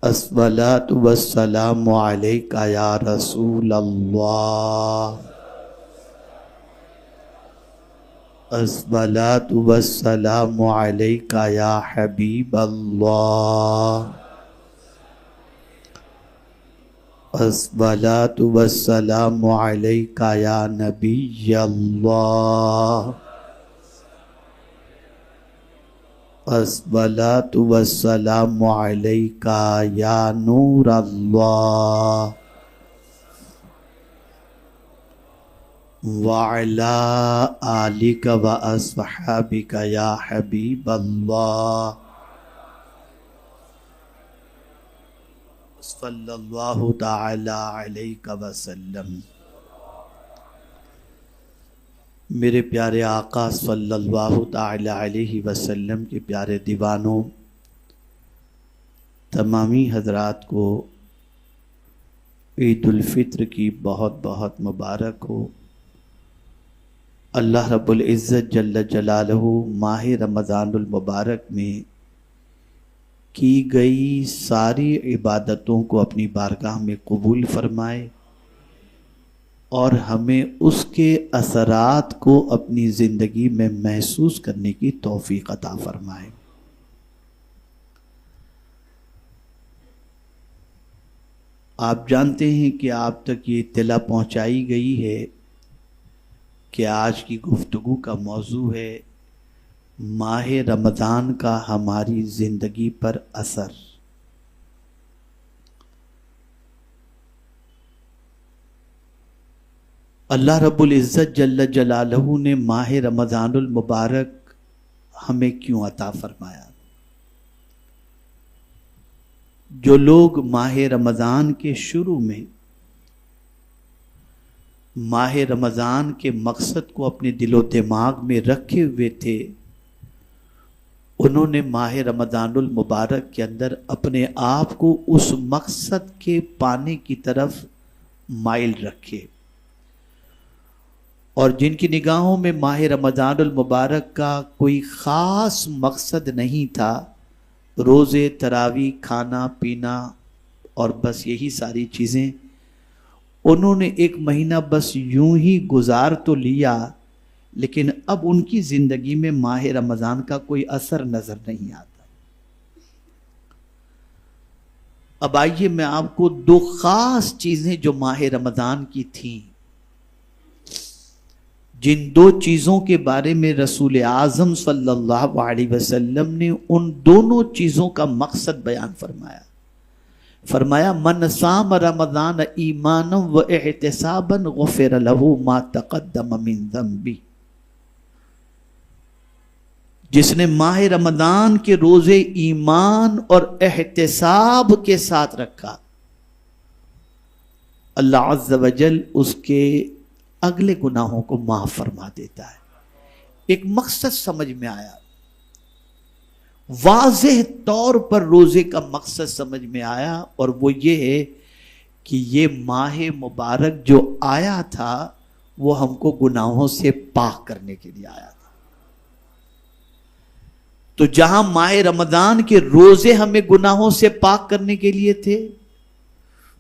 الصلاۃ والسلام علیک یا رسول اللہ، الصلاۃ والسلام علیک یا حبیب اللہ، الصلاۃ والسلام علیک یا نبی اللہ، الصلاۃ والسلام علیک یا نور اللہ، وعلی آلک و اصحابک یا حبیب اللہ، صلی اللہ تعالی علیہ وسلم۔ میرے پیارے آقا صلی اللہ تعالی علیہ وسلم کے پیارے دیوانوں، تمامی حضرات کو عید الفطر کی بہت بہت مبارک ہو۔ اللہ رب العزت جل جلالہ ماہ رمضان المبارک میں کی گئی ساری عبادتوں کو اپنی بارگاہ میں قبول فرمائے اور ہمیں اس کے اثرات کو اپنی زندگی میں محسوس کرنے کی توفیق عطا فرمائے۔ آپ جانتے ہیں کہ آپ تک یہ اطلاع پہنچائی گئی ہے کہ آج کی گفتگو کا موضوع ہے ماہ رمضان کا ہماری زندگی پر اثر۔ اللہ رب العزت جل جلالہ نے ماہ رمضان المبارک ہمیں کیوں عطا فرمایا؟ جو لوگ ماہ رمضان کے شروع میں ماہ رمضان کے مقصد کو اپنے دل و دماغ میں رکھے ہوئے تھے، انہوں نے ماہ رمضان المبارک کے اندر اپنے آپ کو اس مقصد کے پانے کی طرف مائل رکھے، اور جن کی نگاہوں میں ماہ رمضان المبارک کا کوئی خاص مقصد نہیں تھا، روزے، تراویح، کھانا پینا اور بس یہی ساری چیزیں، انہوں نے ایک مہینہ بس یوں ہی گزار تو لیا، لیکن اب ان کی زندگی میں ماہ رمضان کا کوئی اثر نظر نہیں آتا۔ اب آئیے میں آپ کو دو خاص چیزیں جو ماہ رمضان کی تھیں، جن دو چیزوں کے بارے میں رسول اعظم صلی اللہ علیہ وسلم نے ان دونوں چیزوں کا مقصد بیان فرمایا۔ فرمایا من صام رمضان ایمانا و احتسابا غفر له ما تقدم من ذنبہ، جس نے ماہ رمضان کے روزے ایمان اور احتساب کے ساتھ رکھا، اللہ عز و جل اس کے اگلے گناہوں کو معاف فرما دیتا ہے۔ ایک مقصد سمجھ میں آیا، واضح طور پر روزے کا مقصد سمجھ میں آیا، اور وہ یہ ہے کہ یہ ماہ مبارک جو آیا تھا وہ ہم کو گناہوں سے پاک کرنے کے لیے آیا تھا۔ تو جہاں ماہ رمضان کے روزے ہمیں گناہوں سے پاک کرنے کے لیے تھے،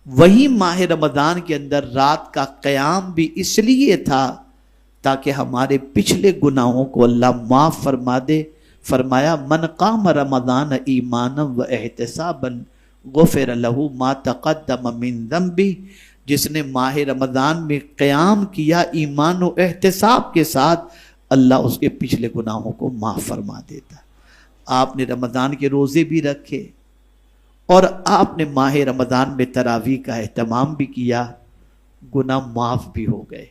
وہیں ماہ رمضان کے اندر رات کا قیام بھی اس لیے تھا تاکہ ہمارے پچھلے گناہوں کو اللہ معاف فرما دے۔ فرمایا من قام رمضان ایمانا و احتسابا غفر له ما تقدم من ذنبہ، جس نے ماہ رمضان میں قیام کیا ایمان و احتساب کے ساتھ، اللہ اس کے پچھلے گناہوں کو معاف فرما دیتا ہے۔ آپ نے رمضان کے روزے بھی رکھے اور آپ نے ماہ رمضان میں تراویح کا اہتمام بھی کیا، گناہ معاف بھی ہو گئے۔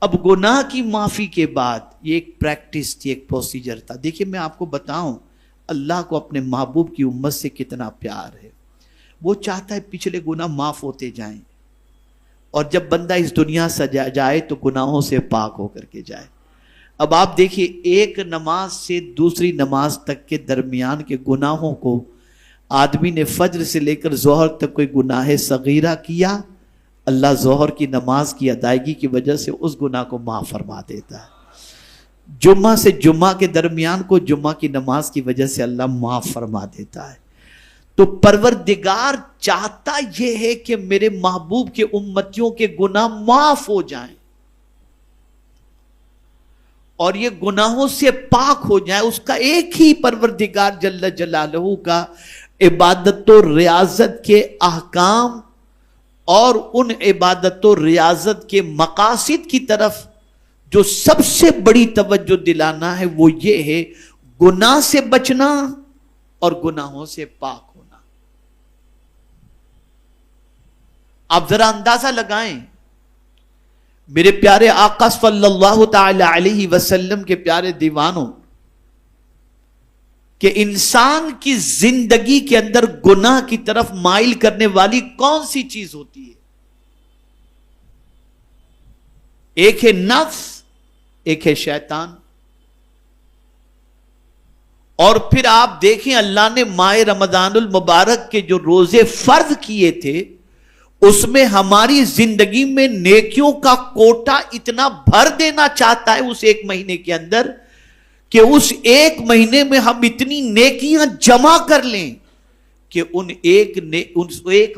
اب گناہ کی معافی کے بعد یہ ایک پریکٹس تھی، ایک پروسیجر تھا۔ دیکھیے میں آپ کو بتاؤں اللہ کو اپنے محبوب کی امت سے کتنا پیار ہے۔ وہ چاہتا ہے پچھلے گناہ معاف ہوتے جائیں، اور جب بندہ اس دنیا سے جائے تو گناہوں سے پاک ہو کر کے جائے۔ اب آپ دیکھیے ایک نماز سے دوسری نماز تک کے درمیان کے گناہوں کو، آدمی نے فجر سے لے کر ظہر تک کوئی گناہ صغیرہ کیا، اللہ ظہر کی نماز کی ادائیگی کی وجہ سے اس گناہ کو معاف فرما دیتا ہے۔ جمعہ سے جمعہ کے درمیان کو جمعہ کی نماز کی وجہ سے اللہ معاف فرما دیتا ہے۔ تو پروردگار چاہتا یہ ہے کہ میرے محبوب کے امتیوں کے گناہ معاف ہو جائیں اور یہ گناہوں سے پاک ہو جائیں. اس کا ایک ہی پروردگار جل جلالہ کا عبادت و ریاضت کے احکام اور ان عبادت و ریاضت کے مقاصد کی طرف جو سب سے بڑی توجہ دلانا ہے وہ یہ ہے گناہ سے بچنا اور گناہوں سے پاک ہونا. آپ ذرا اندازہ لگائیں میرے پیارے آقا صلی اللہ تعالی علیہ وسلم کے پیارے دیوانوں کہ انسان کی زندگی کے اندر گناہ کی طرف مائل کرنے والی کون سی چیز ہوتی ہے؟ ایک ہے نفس، ایک ہے شیطان. اور پھر آپ دیکھیں اللہ نے ماہ رمضان المبارک کے جو روزے فرض کیے تھے اس میں ہماری زندگی میں نیکیوں کا کوٹا اتنا بھر دینا چاہتا ہے اس ایک مہینے کے اندر کہ اس ایک مہینے میں ہم اتنی نیکیاں جمع کر لیں کہ ان ایک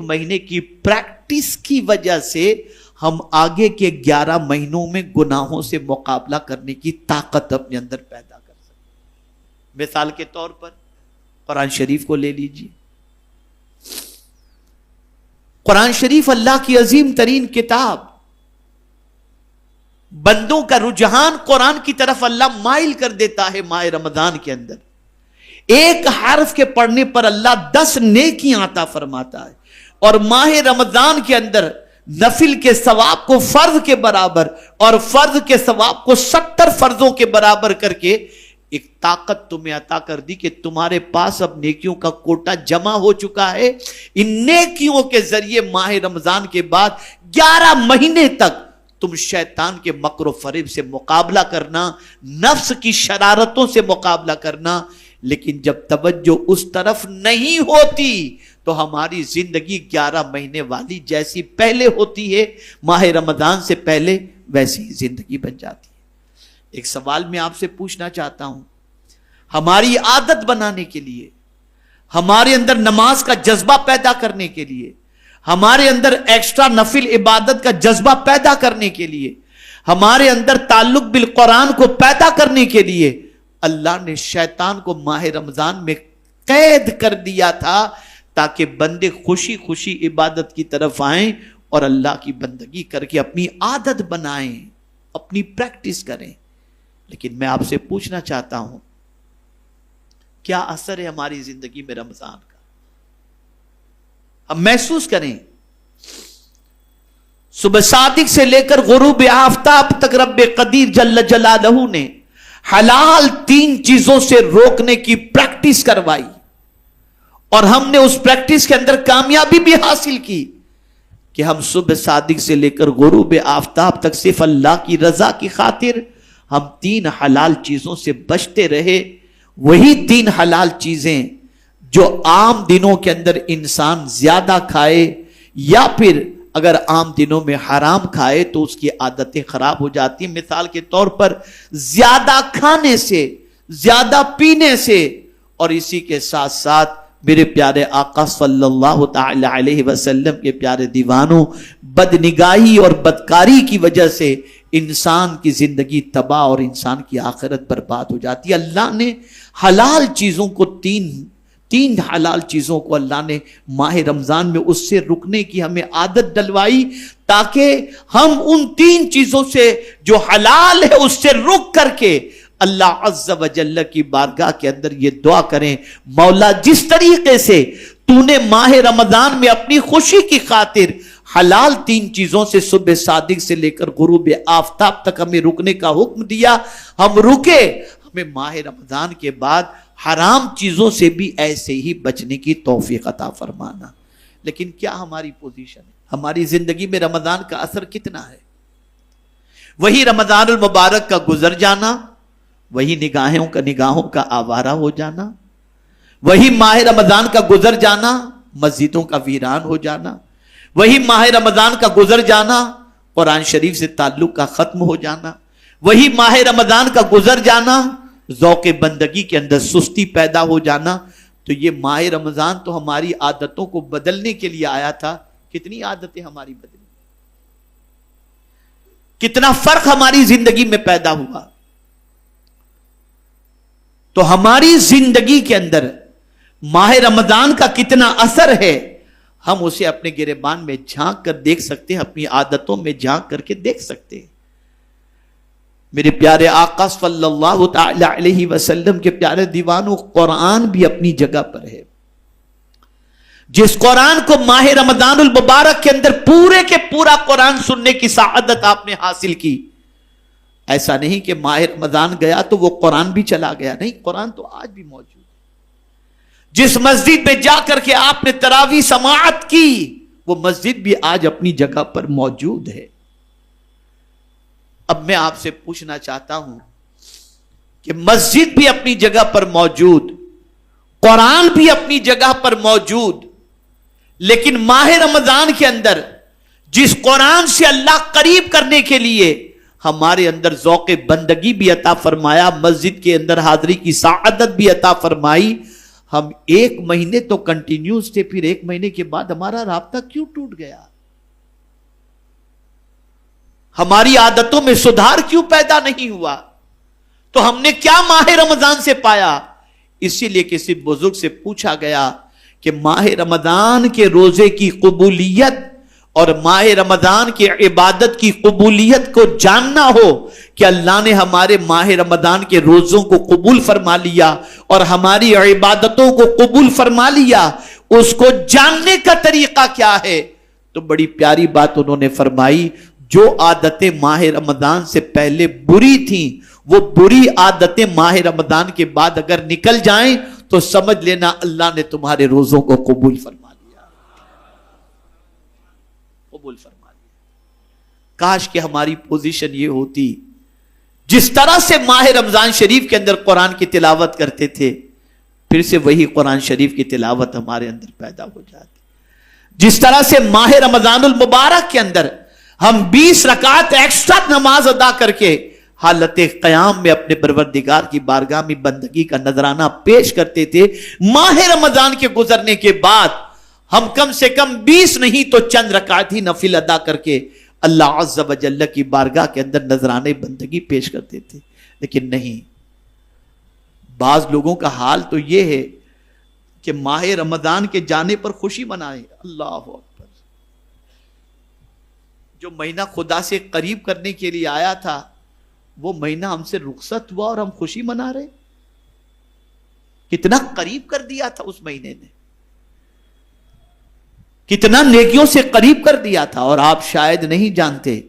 مہینے کی پریکٹس کی وجہ سے ہم آگے کے 11 مہینوں میں گناہوں سے مقابلہ کرنے کی طاقت اپنے اندر پیدا کر سکیں. مثال کے طور پر قرآن شریف کو لے لیجیے. قرآن شریف اللہ کی عظیم ترین کتاب، بندوں کا رجحان قرآن کی طرف اللہ مائل کر دیتا ہے. ماہ رمضان کے اندر ایک حرف کے پڑھنے پر اللہ 10 نیکیاں عطا فرماتا ہے اور ماہ رمضان کے اندر نفل کے ثواب کو فرض کے برابر اور فرض کے ثواب کو 70 فرضوں کے برابر کر کے ایک طاقت تمہیں عطا کر دی کہ تمہارے پاس اب نیکیوں کا کوٹا جمع ہو چکا ہے. ان نیکیوں کے ذریعے ماہ رمضان کے بعد 11 مہینے تک تم شیطان کے مکر و فریب سے مقابلہ کرنا، نفس کی شرارتوں سے مقابلہ کرنا. لیکن جب توجہ اس طرف نہیں ہوتی تو ہماری زندگی 11 مہینے والی جیسی پہلے ہوتی ہے، ماہ رمضان سے پہلے ویسی زندگی بن جاتی ہے. ایک سوال میں آپ سے پوچھنا چاہتا ہوں، ہماری عادت بنانے کے لیے، ہمارے اندر نماز کا جذبہ پیدا کرنے کے لیے، ہمارے اندر ایکسٹرا نفل عبادت کا جذبہ پیدا کرنے کے لیے، ہمارے اندر تعلق بالقرآن کو پیدا کرنے کے لیے اللہ نے شیطان کو ماہ رمضان میں قید کر دیا تھا تاکہ بندے خوشی خوشی عبادت کی طرف آئیں اور اللہ کی بندگی کر کے اپنی عادت بنائیں، اپنی پریکٹس کریں. لیکن میں آپ سے پوچھنا چاہتا ہوں کیا اثر ہے ہماری زندگی میں رمضان کا؟ ہم محسوس کریں صبح صادق سے لے کر غروب آفتاب تک رب قدیر جل جلالہ نے حلال 3 چیزوں سے روکنے کی پریکٹس کروائی اور ہم نے اس پریکٹس کے اندر کامیابی بھی حاصل کی کہ ہم صبح صادق سے لے کر غروب آفتاب تک صرف اللہ کی رضا کی خاطر ہم 3 حلال چیزوں سے بچتے رہے. وہی 3 حلال چیزیں جو عام دنوں کے اندر انسان زیادہ کھائے یا پھر اگر عام دنوں میں حرام کھائے تو اس کی عادتیں خراب ہو جاتی ہیں. مثال کے طور پر زیادہ کھانے سے، زیادہ پینے سے، اور اسی کے ساتھ ساتھ میرے پیارے آقا صلی اللہ تعالی علیہ وسلم کے پیارے دیوانوں، بدنگاہی اور بدکاری کی وجہ سے انسان کی زندگی تباہ اور انسان کی آخرت برباد ہو جاتی ہے. اللہ نے حلال چیزوں کو تین حلال چیزوں کو اللہ نے ماہ رمضان میں اس سے رکنے کی ہمیں عادت ڈلوائی تاکہ ہم ان 3 چیزوں سے جو حلال ہے اس سے رک کر کے اللہ عز و جل کی بارگاہ کے اندر یہ دعا کریں، مولا جس طریقے سے تو نے ماہ رمضان میں اپنی خوشی کی خاطر حلال 3 چیزوں سے صبح صادق سے لے کر غروب آفتاب تک ہمیں رکنے کا حکم دیا، ہم رکے. ہمیں ماہ رمضان کے بعد حرام چیزوں سے بھی ایسے ہی بچنے کی توفیق عطا فرمانا. لیکن کیا ہماری پوزیشن ہے؟ ہماری زندگی میں رمضان کا اثر کتنا ہے؟ وہی رمضان المبارک کا گزر جانا، وہی نگاہوں کا آوارہ ہو جانا، وہی ماہ رمضان کا گزر جانا، مسجدوں کا ویران ہو جانا، وہی ماہ رمضان کا گزر جانا، قرآن شریف سے تعلق کا ختم ہو جانا، وہی ماہ رمضان کا گزر جانا، ذوق بندگی کے اندر سستی پیدا ہو جانا. تو یہ ماہ رمضان تو ہماری عادتوں کو بدلنے کے لیے آیا تھا. کتنی عادتیں ہماری بدلی, کتنا فرق ہماری زندگی میں پیدا ہوا. تو ہماری زندگی کے اندر ماہ رمضان کا کتنا اثر ہے, ہم اسے اپنے گریبان میں جھانک کر دیکھ سکتے ہیں, اپنی عادتوں میں جھانک کر کے دیکھ سکتے ہیں. میرے پیارے آقا صلی اللہ تعالی علیہ وسلم کے پیارے دیوانوں, قرآن بھی اپنی جگہ پر ہے. جس قرآن کو ماہ رمضان المبارک کے اندر پورے کے پورا قرآن سننے کی سعادت آپ نے حاصل کی, ایسا نہیں کہ ماہ رمضان گیا تو وہ قرآن بھی چلا گیا, نہیں, قرآن تو آج بھی موجود ہے. جس مسجد میں جا کر کے آپ نے تراویح سماعت کی, وہ مسجد بھی آج اپنی جگہ پر موجود ہے. اب میں آپ سے پوچھنا چاہتا ہوں کہ مسجد بھی اپنی جگہ پر موجود, قرآن بھی اپنی جگہ پر موجود, لیکن ماہ رمضان کے اندر جس قرآن سے اللہ قریب کرنے کے لیے ہمارے اندر ذوق بندگی بھی عطا فرمایا, مسجد کے اندر حاضری کی سعادت بھی عطا فرمائی, ہم 1 مہینے تو کنٹینیوز تھے, پھر 1 مہینے کے بعد ہمارا رابطہ کیوں ٹوٹ گیا؟ ہماری عادتوں میں سدھار کیوں پیدا نہیں ہوا؟ تو ہم نے کیا ماہ رمضان سے پایا؟ اسی لیے کسی بزرگ سے پوچھا گیا کہ ماہ رمضان کے روزے کی قبولیت اور ماہ رمضان کی عبادت کی قبولیت کو جاننا ہو کہ اللہ نے ہمارے ماہ رمضان کے روزوں کو قبول فرما لیا اور ہماری عبادتوں کو قبول فرما لیا, اس کو جاننے کا طریقہ کیا ہے؟ تو بڑی پیاری بات انہوں نے فرمائی, جو عادتیں ماہ رمضان سے پہلے بری تھیں, وہ بری عادتیں ماہ رمضان کے بعد اگر نکل جائیں تو سمجھ لینا اللہ نے تمہارے روزوں کو قبول فرما لیا, قبول فرما لیا. کاش کہ ہماری پوزیشن یہ ہوتی, جس طرح سے ماہ رمضان شریف کے اندر قرآن کی تلاوت کرتے تھے, پھر سے وہی قرآن شریف کی تلاوت ہمارے اندر پیدا ہو جاتی. جس طرح سے ماہ رمضان المبارک کے اندر ہم 20 رکعت ایکسٹرا نماز ادا کر کے حالت قیام میں اپنے پروردگار کی بارگاہ میں بندگی کا نذرانہ پیش کرتے تھے, ماہ رمضان کے گزرنے کے بعد ہم کم سے کم 20 نہیں تو چند رکعت ہی نفل ادا کر کے اللہ عز و جل کی بارگاہ کے اندر نذرانے بندگی پیش کرتے تھے. لیکن نہیں, بعض لوگوں کا حال تو یہ ہے کہ ماہ رمضان کے جانے پر خوشی منائے. اللہ اکبر, جو مہینہ خدا سے قریب کرنے کے لیے آیا تھا وہ مہینہ ہم سے رخصت ہوا اور ہم خوشی منا رہے. کتنا قریب کر دیا تھا اس مہینے نے, کتنا نیکیوں سے قریب کر دیا تھا. اور آپ شاید نہیں جانتے,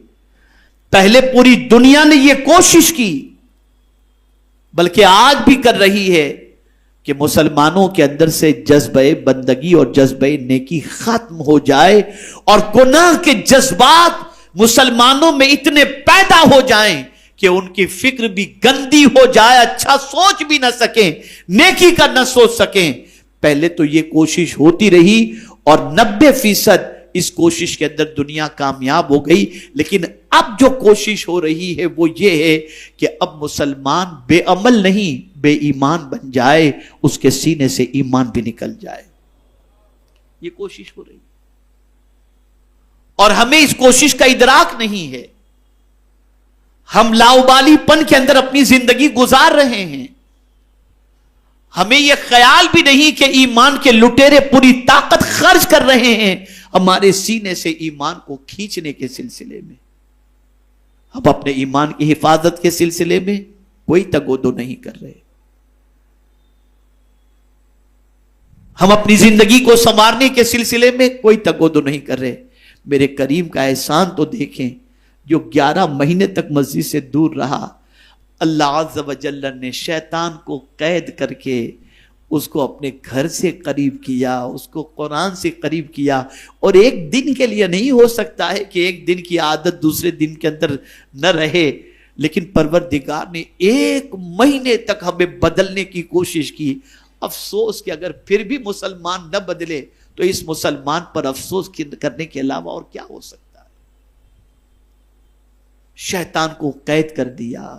پہلے پوری دنیا نے یہ کوشش کی, بلکہ آج بھی کر رہی ہے کہ مسلمانوں کے اندر سے جذبہ بندگی اور جذبہ نیکی ختم ہو جائے اور گناہ کے جذبات مسلمانوں میں اتنے پیدا ہو جائیں کہ ان کی فکر بھی گندی ہو جائے, اچھا سوچ بھی نہ سکیں, نیکی کا نہ سوچ سکیں. پہلے تو یہ کوشش ہوتی رہی اور 90% اس کوشش کے اندر دنیا کامیاب ہو گئی, لیکن اب جو کوشش ہو رہی ہے وہ یہ ہے کہ اب مسلمان بے عمل نہیں بے ایمان بن جائے, اس کے سینے سے ایمان بھی نکل جائے. یہ کوشش ہو رہی ہے اور ہمیں اس کوشش کا ادراک نہیں ہے. ہم لاؤبالی پن کے اندر اپنی زندگی گزار رہے ہیں. ہمیں یہ خیال بھی نہیں کہ ایمان کے لٹیرے پوری طاقت خرچ کر رہے ہیں ہمارے سینے سے ایمان کو کھینچنے کے سلسلے میں. ہم اپنے ایمان کی حفاظت کے سلسلے میں کوئی تگودو نہیں کر رہے. ہم اپنی زندگی کو سنوارنے کے سلسلے میں کوئی تگودو نہیں کر رہے. میرے کریم کا احسان تو دیکھیں, جو 11 مہینے تک مسجد سے دور رہا, اللہ عز و جل نے شیطان کو قید کر کے اس کو اپنے گھر سے قریب کیا, اس کو قرآن سے قریب کیا. اور ایک دن کے لیے نہیں ہو سکتا ہے کہ ایک دن کی عادت دوسرے دن کے اندر نہ رہے, لیکن پروردگار نے 1 مہینے تک ہمیں بدلنے کی کوشش کی. افسوس کہ اگر پھر بھی مسلمان نہ بدلے تو اس مسلمان پر افسوس کرنے کے علاوہ اور کیا ہو سکتا ہے. شیطان کو قید کر دیا,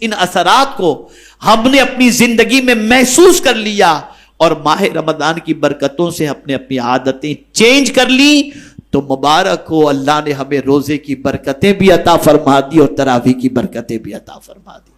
ان اثرات کو ہم نے اپنی زندگی میں محسوس کر لیا اور ماہ رمضان کی برکتوں سے ہم نے اپنی عادتیں چینج کر لی، تو مبارک ہو، اللہ نے ہمیں روزے کی برکتیں بھی عطا فرما دی اور تراویح کی برکتیں بھی عطا فرما دی۔